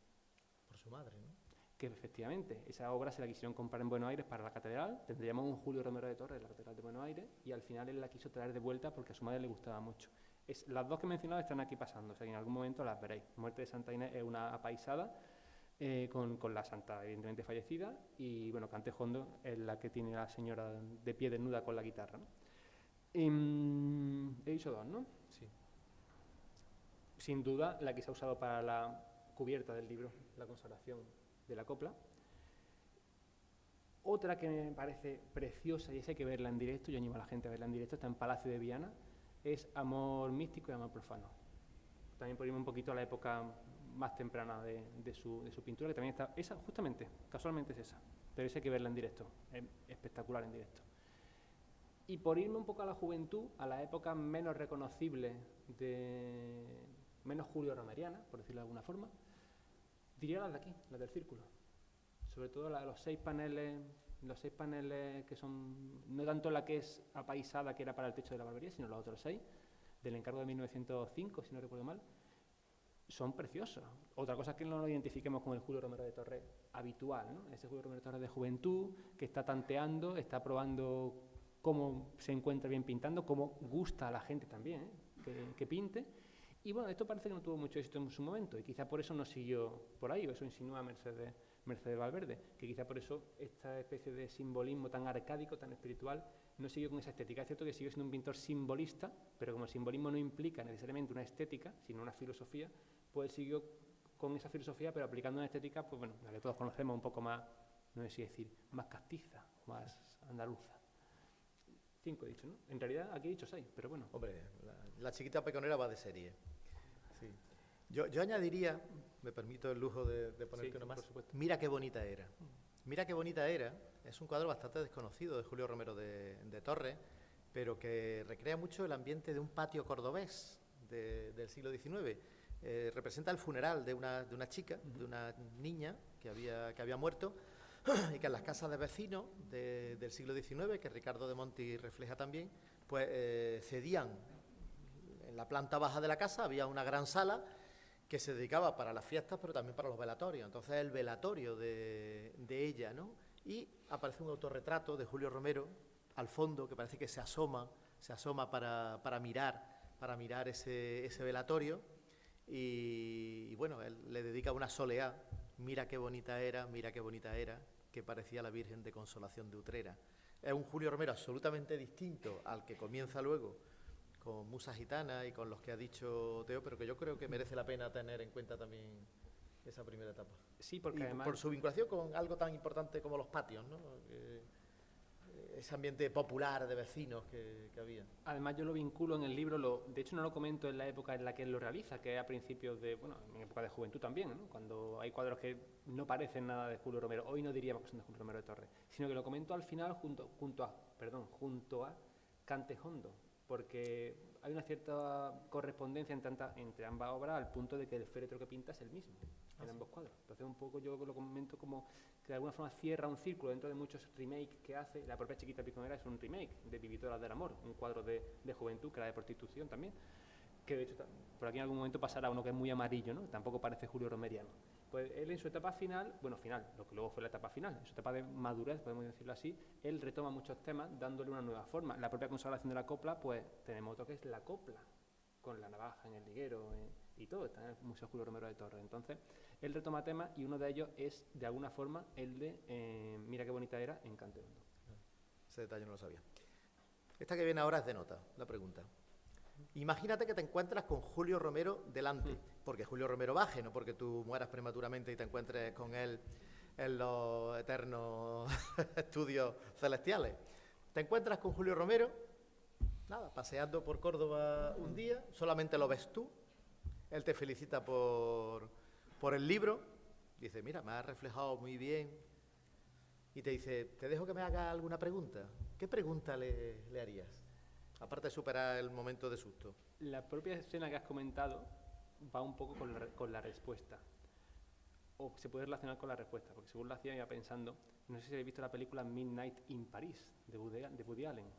Por su madre, ¿no? Que efectivamente, esa obra se la quisieron comprar en Buenos Aires para la catedral, tendríamos un Julio Romero de Torres en la catedral de Buenos Aires, y al final él la quiso traer de vuelta porque a su madre le gustaba mucho. Las dos que he mencionado están aquí pasando, o sea que en algún momento las veréis. Muerte de Santa Inés es una apaisada con la santa evidentemente fallecida, y bueno, Cante Hondo es la que tiene la señora de pie desnuda con la guitarra, ¿no? He dicho dos, ¿no? Sí. sin duda la que se ha usado para la cubierta del libro, la consagración de la copla. Otra que me parece preciosa, y esa hay que verla en directo, yo animo a la gente a verla en directo, está en Palacio de Viana, es Amor místico y amor profano. También por irme un poquito a la época más temprana de su pintura, que también está, esa justamente, casualmente es esa, pero esa hay que verla en directo, es espectacular en directo. Y por irme un poco a la juventud, a la época menos reconocible, menos Julio Romeriana, por decirlo de alguna forma, diría las de aquí, las del círculo. Sobre todo la de los seis paneles que son, no tanto la que es apaisada, que era para el techo de la barbería, sino los otros 6, del encargo de 1905, si no recuerdo mal, son preciosos. Otra cosa es que no lo identifiquemos con el Julio Romero de Torres habitual, ¿no? Ese Julio Romero de Torres de juventud, que está tanteando, está probando cómo se encuentra bien pintando, cómo gusta a la gente también, que pinte. Y bueno, esto parece que no tuvo mucho éxito en su momento, y quizá por eso no siguió por ahí, o eso insinúa Mercedes Valverde, que quizá por eso esta especie de simbolismo tan arcádico, tan espiritual, no siguió con esa estética. Es cierto que siguió siendo un pintor simbolista, pero como el simbolismo no implica necesariamente una estética, sino una filosofía, pues él siguió con esa filosofía, pero aplicando una estética, pues bueno, la que todos conocemos, un poco más, no sé si decir, más castiza, más andaluza. 5 he dicho, ¿no? En realidad aquí he dicho 6, pero bueno. Hombre, la chiquita peconera va de serie. Sí. Yo añadiría, me permito el lujo de ponerte sí, uno más. por supuesto. Mira qué bonita era. Mira qué bonita era. Es un cuadro bastante desconocido de Julio Romero de Torres, pero que recrea mucho el ambiente de un patio cordobés del siglo XIX. Representa el funeral de una chica, de una niña que había muerto, y que en las casas de vecinos del siglo XIX, que Ricardo de Monti refleja también, pues cedían. En la planta baja de la casa había una gran sala que se dedicaba para las fiestas, pero también para los velatorios. Entonces el velatorio de ella, ¿no? Y aparece un autorretrato de Julio Romero al fondo, que parece que se asoma para mirar ese velatorio. Y bueno, él le dedica una soleá. Mira qué bonita era, que parecía la Virgen de Consolación de Utrera. Es un Julio Romero absolutamente distinto al que comienza luego con Musa Gitana y con los que ha dicho Teo, pero que yo creo que merece la pena tener en cuenta también esa primera etapa. Sí, porque y además, por su vinculación con algo tan importante como los patios, ¿no? Ese ambiente popular de vecinos que había. además yo lo vinculo en el libro, de hecho no lo comento en la época en la que él lo realiza, que es a principios de, bueno, en época de juventud también, ¿no? Cuando hay cuadros que no parecen nada de Julio Romero, hoy no diríamos que son de Julio Romero de Torres, sino que lo comento al final junto a Cantejondo, porque hay una cierta correspondencia entre ambas obras al punto de que el féretro que pinta es el mismo en ambos cuadros. Entonces un poco yo lo comento como que de alguna forma cierra un círculo dentro de muchos remakes que hace. La propia Chiquita Piconera es un remake de Vividoras del Amor, un cuadro de juventud que era de prostitución también, que de hecho por aquí en algún momento pasará uno que es muy amarillo, ¿no? Tampoco parece Julio Romeriano. Pues él en su etapa final, lo que luego fue la etapa final, en su etapa de madurez, podemos decirlo así, él retoma muchos temas dándole una nueva forma. La propia consagración de la copla, pues tenemos otro que es la copla, con la navaja en el liguero y todo, está en el Museo Julio Romero de Torres. Entonces, él retoma temas y uno de ellos es, de alguna forma, el de Mira qué bonita era en Cantejondo. Ese detalle no lo sabía. Esta que viene ahora es de nota, la pregunta. Imagínate que te encuentras con Julio Romero delante, porque Julio Romero baje, no porque tú mueras prematuramente y te encuentres con él en los eternos estudios celestiales. Te encuentras con Julio Romero, nada, paseando por Córdoba un día, solamente lo ves tú, él te felicita por el libro, dice, mira, me has reflejado muy bien, y te dice, te dejo que me haga alguna pregunta. ¿Qué pregunta le harías? Aparte de superar el momento de susto. La propia escena que has comentado va un poco con la respuesta. O se puede relacionar con la respuesta, porque según lo hacía iba pensando, no sé si habéis visto la película Midnight in Paris, de Woody Allen,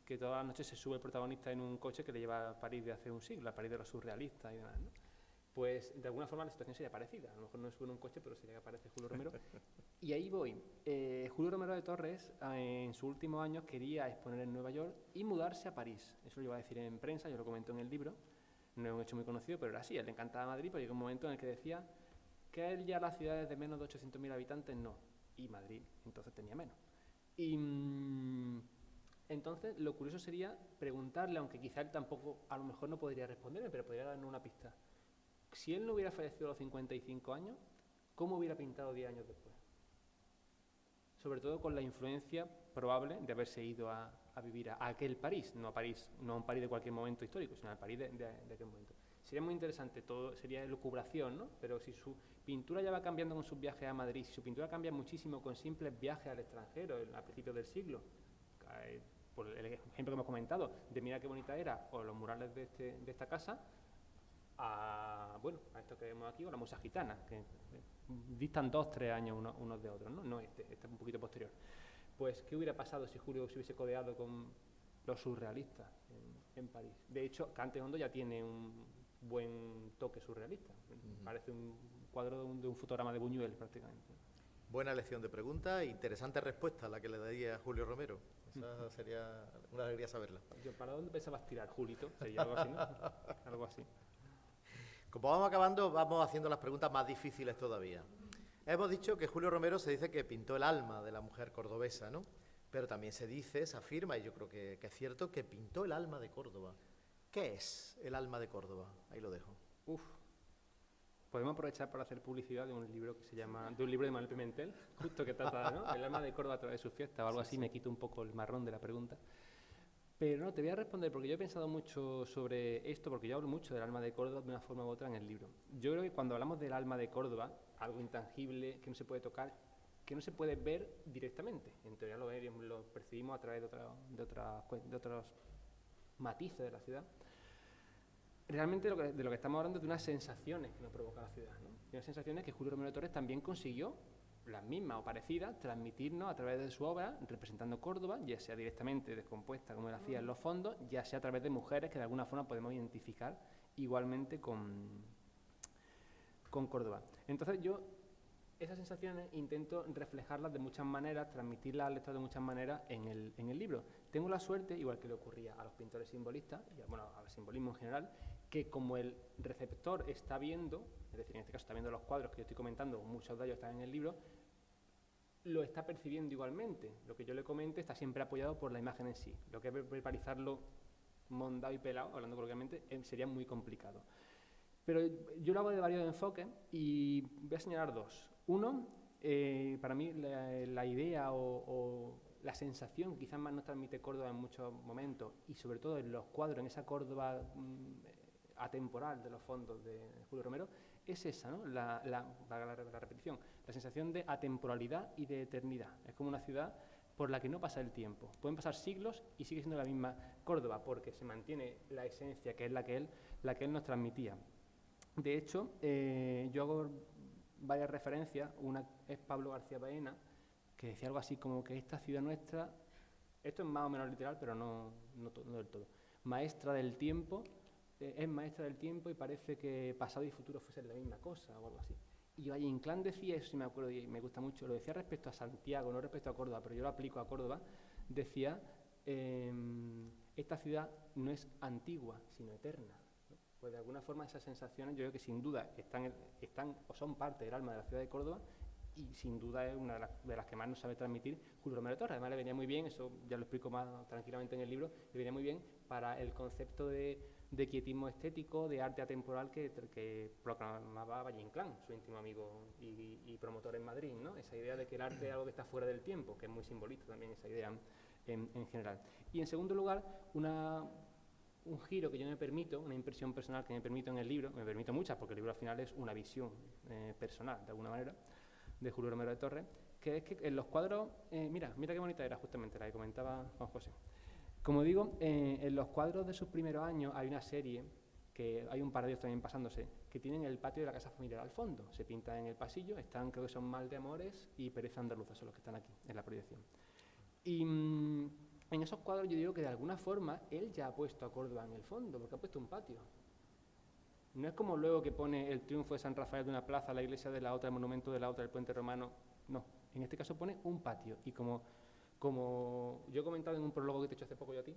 que todas las noches se sube el protagonista en un coche que le lleva a París de hace un siglo, a París de los surrealistas y demás, ¿no? Pues de alguna forma la situación sería parecida, a lo mejor no sube en un coche, pero sería que aparece Julio Romero. Y ahí voy. Julio Romero de Torres, en sus últimos años, quería exponer en Nueva York y mudarse a París. Eso lo iba a decir en prensa, yo lo comento en el libro, no es un hecho muy conocido, pero era así, a él le encantaba Madrid, pero llegó un momento en el que decía que a él ya las ciudades de menos de 800.000 habitantes no, y Madrid entonces tenía menos. Y entonces lo curioso sería preguntarle, aunque quizá él tampoco, a lo mejor no podría responderme, pero podría darnos una pista. Si él no hubiera fallecido a los 55 años, ¿cómo hubiera pintado 10 años después? Sobre todo con la influencia probable de haberse ido a vivir a aquel París, no a un París de cualquier momento histórico, sino al París de aquel momento. Sería muy interesante, todo sería elucubración, ¿no? Pero si su pintura ya va cambiando con sus viajes a Madrid, si su pintura cambia muchísimo con simples viajes al extranjero a principios del siglo, por el ejemplo que hemos comentado, de Mira qué bonita era, o los murales de esta casa, a esto que vemos aquí, o la Musa Gitana, que distan 2-3 años unos de otros, ¿no? Este es un poquito posterior. Pues, ¿qué hubiera pasado si Julio se hubiese codeado con los surrealistas en París? De hecho, Cante Hondo ya tiene un buen toque surrealista. Parece un cuadro de un fotograma de Buñuel, prácticamente. Buena elección de pregunta, interesante respuesta la que le daría a Julio Romero. Esa sería una alegría saberla. ¿Para dónde pensabas tirar, Julito? Sería algo así, ¿no? Algo así. Como vamos acabando, vamos haciendo las preguntas más difíciles todavía. Hemos dicho que Julio Romero se dice que pintó el alma de la mujer cordobesa, ¿no? Pero también se dice, se afirma, y yo creo que es cierto, que pintó el alma de Córdoba. ¿Qué es el alma de Córdoba? Ahí lo dejo. Podemos aprovechar para hacer publicidad de un libro que se llama, de un libro de Manuel Pimentel, justo que trata, ¿no? El alma de Córdoba a través de sus fiestas o algo así, me quito un poco el marrón de la pregunta. Pero no, te voy a responder porque yo he pensado mucho sobre esto, porque yo hablo mucho del alma de Córdoba de una forma u otra en el libro. Yo creo que cuando hablamos del alma de Córdoba, algo intangible que no se puede tocar, que no se puede ver directamente, en teoría lo percibimos a través de otros matices de la ciudad. Realmente de lo que estamos hablando es de unas sensaciones que nos provoca la ciudad, ¿no? Y unas sensaciones que Julio Romero de Torres también consiguió, las mismas o parecidas, transmitirnos a través de su obra, representando Córdoba, ya sea directamente descompuesta, como él hacía en los fondos, ya sea a través de mujeres que de alguna forma podemos identificar igualmente con Córdoba. Entonces yo esas sensaciones intento reflejarlas de muchas maneras, transmitirlas al lector de muchas maneras en el libro. Tengo la suerte, igual que le ocurría a los pintores simbolistas, y al simbolismo en general, que como el receptor está viendo, es decir, en este caso está viendo los cuadros que yo estoy comentando, muchos de ellos están en el libro, lo está percibiendo igualmente. Lo que yo le comente está siempre apoyado por la imagen en sí. Lo que es verbalizarlo mondado y pelado, hablando coloquialmente, sería muy complicado. Pero yo lo hago de varios enfoques y voy a señalar dos. Uno, para mí la idea o la sensación que quizás más nos transmite Córdoba en muchos momentos, y sobre todo en los cuadros, en esa Córdoba atemporal de los fondos de Julio Romero, es esa, ¿no? La repetición, la sensación de atemporalidad y de eternidad. Es como una ciudad por la que no pasa el tiempo. Pueden pasar siglos y sigue siendo la misma Córdoba, porque se mantiene la esencia que es la que él nos transmitía. De hecho, yo hago varias referencias. Una es Pablo García Baena, que decía algo así como que esta ciudad nuestra, esto es más o menos literal, pero no del todo, maestra del tiempo, es maestra del tiempo y parece que pasado y futuro fuesen la misma cosa o algo así. Y Valle Inclán decía, eso sí me acuerdo y me gusta mucho, lo decía respecto a Santiago, no respecto a Córdoba, pero yo lo aplico a Córdoba, decía, esta ciudad no es antigua, sino eterna. Pues de alguna forma esas sensaciones yo creo que sin duda están o son parte del alma de la ciudad de Córdoba, y sin duda es una de las que más nos sabe transmitir Julio Romero de Torres. Además le venía muy bien, eso ya lo explico más tranquilamente en el libro, le venía muy bien para el concepto de quietismo estético, de arte atemporal que proclamaba Valle Inclán, su íntimo amigo y promotor en Madrid, ¿no? Esa idea de que el arte es algo que está fuera del tiempo, que es muy simbolista también esa idea en general. Y en segundo lugar, un giro que yo me permito, una impresión personal que me permito en el libro, me permito muchas porque el libro al final es una visión personal, de alguna manera, de Julio Romero de Torres, que es que en los cuadros, mira qué bonita era justamente la que comentaba Juan José. Como digo, en los cuadros de sus primeros años hay una serie, que hay un par de ellos también pasándose, que tienen el patio de la casa familiar al fondo. Se pinta en el pasillo, creo que son Mal de Amores y Pereza Andaluza, son los que están aquí, en la proyección. Y en esos cuadros yo digo que de alguna forma él ya ha puesto a Córdoba en el fondo, porque ha puesto un patio. No es como luego que pone el triunfo de San Rafael de una plaza, la iglesia de la otra, el monumento de la otra, el puente romano. No, en este caso pone un patio. Y como yo he comentado en un prólogo que te he hecho hace poco yo a ti,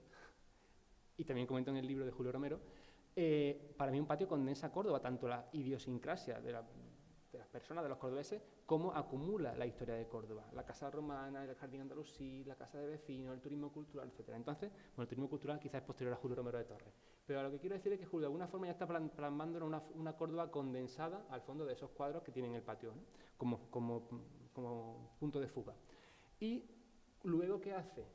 y también comento en el libro de Julio Romero, para mí un patio condensa Córdoba, tanto la idiosincrasia de las personas, de los cordobeses, como acumula la historia de Córdoba. La casa romana, el jardín andalusí, la casa de vecinos, el turismo cultural, etc. Entonces, el turismo cultural quizás es posterior a Julio Romero de Torres. Pero lo que quiero decir es que Julio de alguna forma ya está plasmando una Córdoba condensada al fondo de esos cuadros que tienen el patio, ¿no? como punto de fuga. Y luego, ¿qué hace?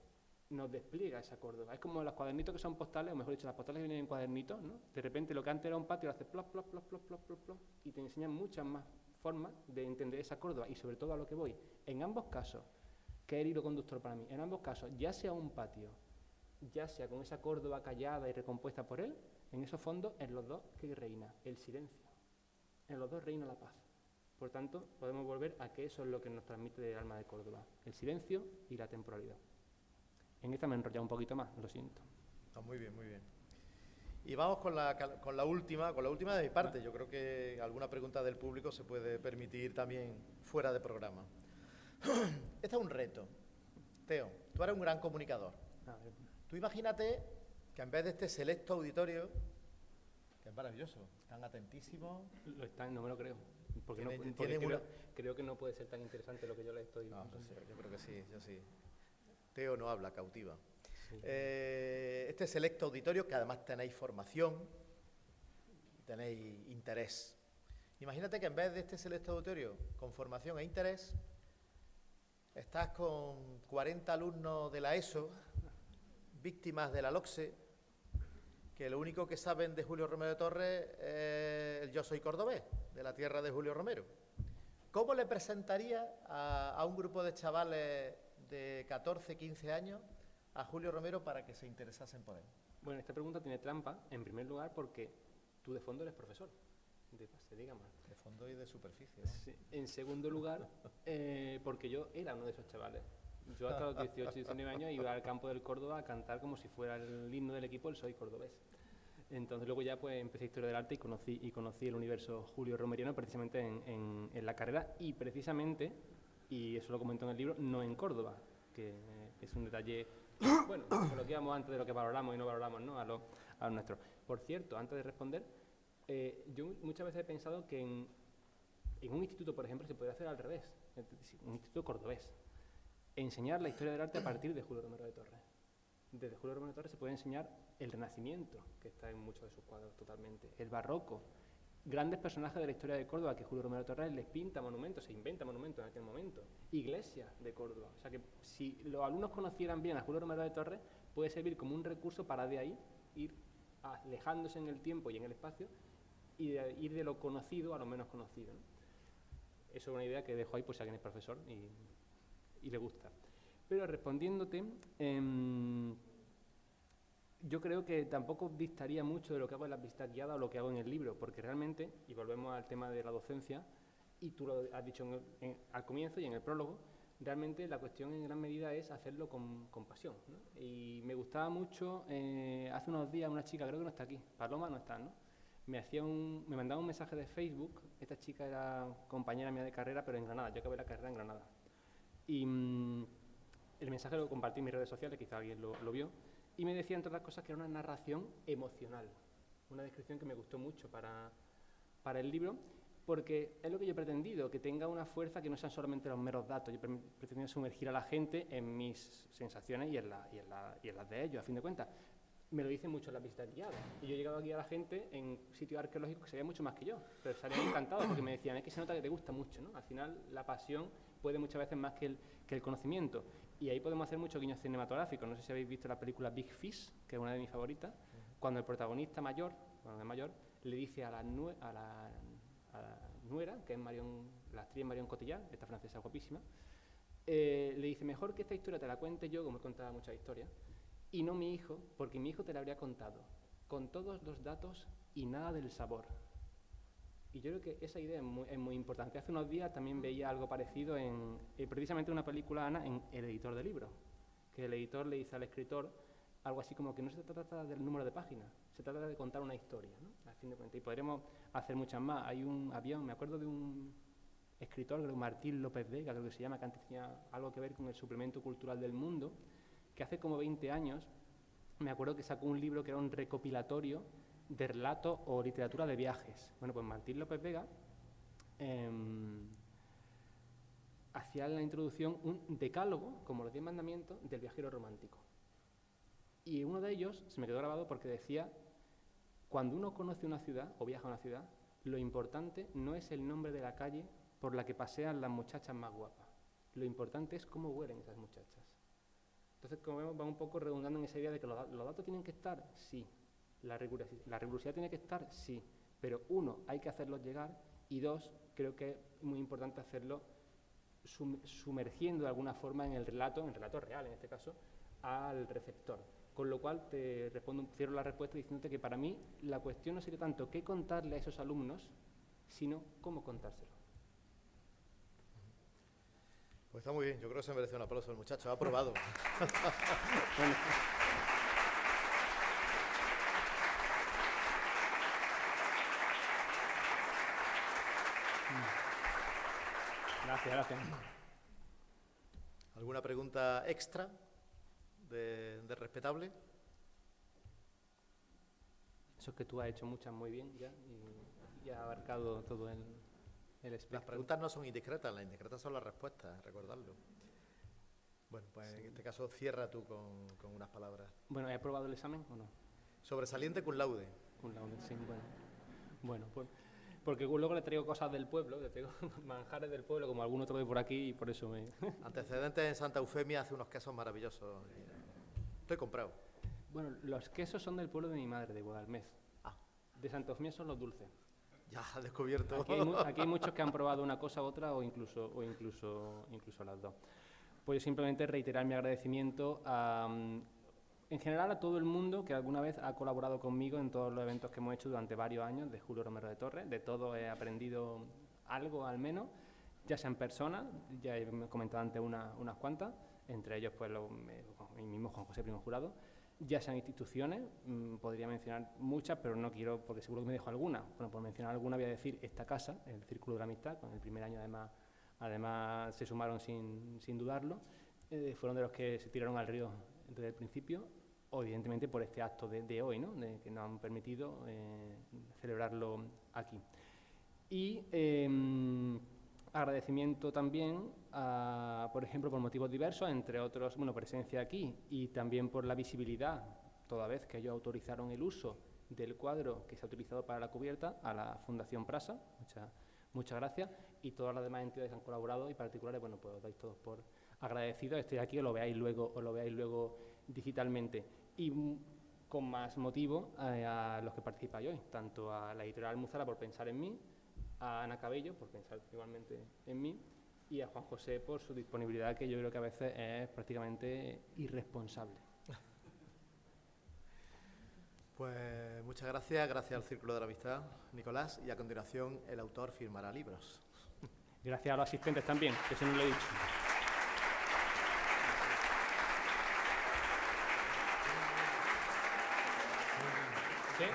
Nos despliega esa Córdoba. Es como los cuadernitos que son postales, o mejor dicho, las postales que vienen en cuadernitos, ¿no? De repente lo que antes era un patio lo hace plop, plop, plop, plop, plop, plop, plop, y te enseñan muchas más formas de entender esa Córdoba. Y sobre todo a lo que voy, en ambos casos, que es el hilo conductor para mí, en ambos casos, ya sea un patio, ya sea con esa Córdoba callada y recompuesta por él, en esos fondos, en los dos, ¿qué reina? El silencio. En los dos reina la paz. Por tanto, podemos volver a que eso es lo que nos transmite el alma de Córdoba, el silencio y la temporalidad. En esta me he enrollado un poquito más, lo siento. Está muy bien, muy bien. Y vamos con la última de mi parte. Yo creo que alguna pregunta del público se puede permitir también fuera de programa. Este es un reto. Teo, tú eres un gran comunicador. Tú imagínate que en vez de este selecto auditorio, que es maravilloso, están atentísimos. Lo están, no me lo creo. Porque creo que no puede ser tan interesante lo que yo le estoy diciendo. Yo creo que sí, yo sí. Teo no habla, cautiva. Sí. Este selecto auditorio, que además tenéis formación, tenéis interés. Imagínate que en vez de este selecto auditorio con formación e interés, estás con 40 alumnos de la ESO, víctimas de la LOCSE, que lo único que saben de Julio Romero de Torres es el Yo soy cordobés, de la tierra de Julio Romero. ¿Cómo le presentaría a un grupo de chavales de 14, 15 años a Julio Romero para que se interesasen por él? Bueno, esta pregunta tiene trampa, en primer lugar, porque tú de fondo eres profesor, de base, digamos. De fondo y de superficie, ¿no? Sí. En segundo lugar, porque yo era uno de esos chavales. Yo hasta los 18, 19 años iba al campo del Córdoba a cantar como si fuera el himno del equipo, el Soy Cordobés. Entonces luego ya pues empecé Historia del Arte y conocí el universo Julio Romeriano precisamente en la carrera y precisamente, y eso lo comento en el libro, no en Córdoba, que es un detalle, bueno, lo que íbamos antes de lo que valoramos y no valoramos, ¿no? a los nuestros. Por cierto, antes de responder, yo muchas veces he pensado que en un instituto, por ejemplo, se podría hacer al revés, un instituto cordobés, enseñar la historia del arte a partir de Julio Romero de Torres. Desde Julio Romero de Torres se puede enseñar el Renacimiento, que está en muchos de sus cuadros totalmente, el Barroco, grandes personajes de la historia de Córdoba que Julio Romero de Torres les pinta monumentos, se inventa monumentos en aquel momento, iglesias de Córdoba. O sea que si los alumnos conocieran bien a Julio Romero de Torres, puede servir como un recurso para de ahí ir alejándose en el tiempo y en el espacio y ir de lo conocido a lo menos conocido, ¿no? Eso es una idea que dejo ahí por si alguien es profesor y le gusta. Pero respondiéndote, yo creo que tampoco distaría mucho de lo que hago en las visitas guiadas o lo que hago en el libro, porque realmente, y volvemos al tema de la docencia, y tú lo has dicho al comienzo y en el prólogo, realmente la cuestión en gran medida es hacerlo con pasión, ¿no? Y me gustaba mucho, hace unos días una chica, creo que no está aquí, Paloma no está, ¿no? Me mandaba un mensaje de Facebook, esta chica era compañera mía de carrera, pero en Granada, yo acabé la carrera en Granada. Y el mensaje lo compartí en mis redes sociales, quizá alguien lo vio, y me decía, entre otras cosas, que era una narración emocional, una descripción que me gustó mucho para el libro, porque es lo que yo he pretendido, que tenga una fuerza que no sean solamente los meros datos. Yo he pretendido sumergir a la gente en mis sensaciones y en las de ellos, a fin de cuentas. Me lo dicen mucho en las visitas guiadas. Y yo he llegado aquí a la gente en sitios arqueológicos que sabían mucho más que yo, pero salían encantados porque me decían, es que se nota que te gusta mucho, ¿no? Al final, la pasión puede muchas veces más que el conocimiento. Y ahí podemos hacer muchos guiños cinematográficos. No sé si habéis visto la película Big Fish, que es una de mis favoritas, cuando el protagonista mayor, le dice a la nuera, que es la actriz Marion Cotillard, esta francesa guapísima, le dice, mejor que esta historia te la cuente yo, como he contado muchas historias, y no mi hijo, porque mi hijo te la habría contado, con todos los datos y nada del sabor. Y yo creo que esa idea es muy importante. Hace unos días también veía algo parecido en precisamente una película, Ana, en El editor de libros, que el editor le dice al escritor algo así como que no se trata del número de páginas, se trata de contar una historia, ¿no? A fin de cuentas. Y podremos hacer muchas más. Me acuerdo de un escritor, creo que Martín López Vega, creo que se llama, que antes tenía algo que ver con el suplemento cultural del mundo, que hace como 20 años, me acuerdo que sacó un libro que era un recopilatorio de relatos o literatura de viajes. Bueno, pues Martín López Vega hacía en la introducción un decálogo, como los 10 mandamientos, del viajero romántico. Y uno de ellos se me quedó grabado porque decía Cuando uno conoce una ciudad o viaja a una ciudad, lo importante no es el nombre de la calle por la que pasean las muchachas más guapas. Lo importante es cómo huelen esas muchachas. Entonces, como vemos, va un poco redundando en esa idea de que los datos tienen que estar, sí. La rigurosidad tiene que estar, sí. Pero uno, hay que hacerlos llegar, y dos, creo que es muy importante hacerlo sumergiendo de alguna forma en el relato real en este caso, al receptor. Con lo cual te respondo, cierro la respuesta diciéndote que para mí la cuestión no sería tanto qué contarle a esos alumnos, sino cómo contárselo. Pues está muy bien, yo creo que se merece un aplauso el muchacho, ha aprobado. Bueno. Gracias. ¿Alguna pregunta extra de respetable? Eso es que tú has hecho muchas muy bien ya y has abarcado todo el espectro. Las preguntas no son indiscretas, las indiscretas son las respuestas, recordarlo. Bueno, pues en este caso cierra tú con unas palabras. Bueno, ¿he aprobado el examen o no? Sobresaliente cum laude. Cum laude, sí, bueno, pues, porque luego le traigo cosas del pueblo, le traigo manjares del pueblo, como algún otro de por aquí, y por eso me... Antecedentes en Santa Eufemia hace unos quesos maravillosos. Estoy comprado. Bueno, los quesos son del pueblo de mi madre, de Guadalmés. Ah. De Santa Eufemia son los dulces. Ya has descubierto. Aquí hay muchos que han probado una cosa u otra o incluso las dos. Pues simplemente reiterar mi agradecimiento en general a todo el mundo que alguna vez ha colaborado conmigo en todos los eventos que hemos hecho durante varios años de Julio Romero de Torres. De todo he aprendido algo al menos, ya sea en persona, ya he comentado antes unas cuantas, entre ellos pues mi mismo Juan José Primo Jurado, ya sean instituciones, podría mencionar muchas, pero no quiero, porque seguro que me dejo alguna. Bueno, por mencionar alguna voy a decir esta casa, el Círculo de la Amistad, con el primer año además se sumaron sin dudarlo, fueron de los que se tiraron al río desde el principio, o evidentemente por este acto de hoy, ¿no? Que nos han permitido celebrarlo aquí. Y agradecimiento también, por ejemplo, por motivos diversos, entre otros, presencia aquí y también por la visibilidad, toda vez que ellos autorizaron el uso del cuadro que se ha utilizado para la cubierta, a la Fundación Prasa. Muchas gracias, y todas las demás entidades que han colaborado y particulares, pues os dais todos por agradecidos. Estoy aquí, os lo veáis luego digitalmente. Y con más motivo a los que participáis hoy, tanto a la editorial Almuzara por pensar en mí, a Ana Cabello por pensar igualmente en mí, y a Juan José por su disponibilidad, que yo creo que a veces es prácticamente irresponsable. Pues muchas gracias al Círculo de la Amistad, Nicolás, y a continuación el autor firmará libros. Gracias a los asistentes también, que eso no lo he dicho. ¿Sí?